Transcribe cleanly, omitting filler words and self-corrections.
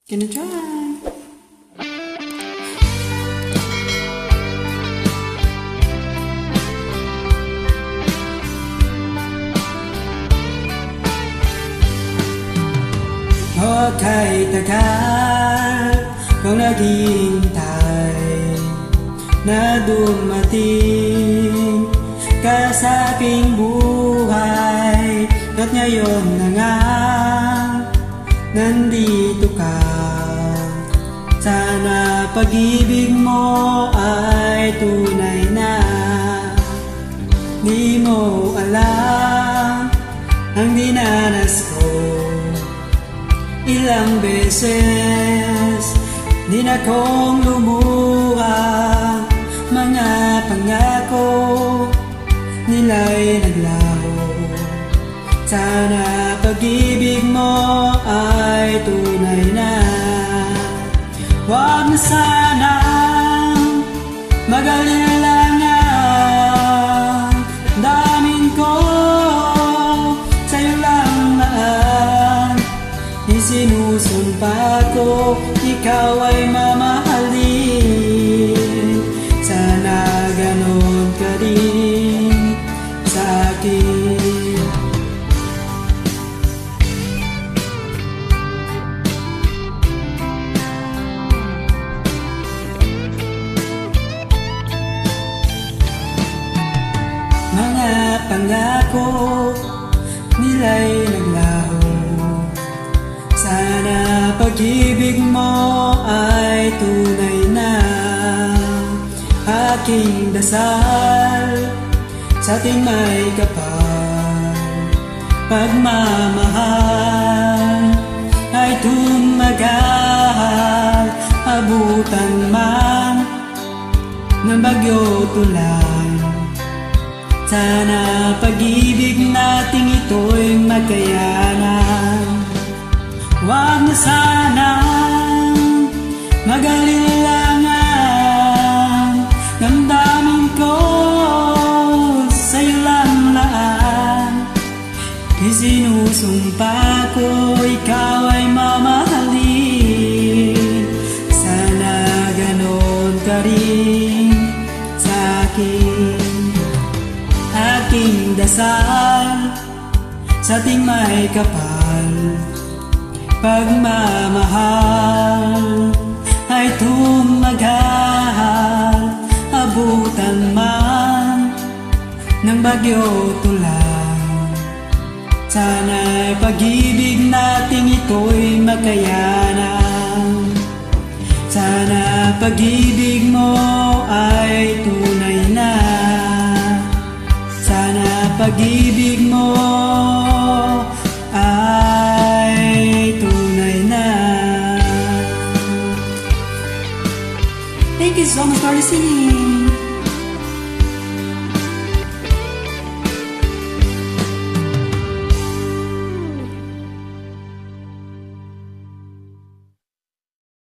Gonna try. Kahit tagal kong naghihintay na dumating ka sa aking buhay, at ngayon na nga nandito ka. Sana pag-ibig mo ay tunay na. Di mo alam ang dinanas ko. Ilang beses din akong lumuha, mga pangako nila'y naglaho. Sana pag-ibig mo ay tunay na. Huwag na sanang mag-alilangan, damin ko sa'yo lang laan. Isinusumpa ko, ikaw ay mamahalin. Sana ganon ka rin sa akin. Mga pangako nila'y naglaho. Sana pag-ibig mo ay tunay na. Aking dasal sa ating may kapal, pagmamahal ay tumagal. Abutan man ng bagyo tulan, sana pag-ibig nating ito'y magkayanan. Huwag na sanang mag-alilangan, damdamin ko sa'yo lang laan. Isinusumpa ko, ikaw ay mamahalin. Sana ganon ka rin sa akin. Aking dasal sa ating may kapal, pagmamahal ay tumagal. Abutan man ng bagyo tulan, sana pag-ibig nating ito'y magkayanan. Sana pag-ibig mo ay tunay na. Sana pag-ibig mo ay tunay na. Thank you so much for listening.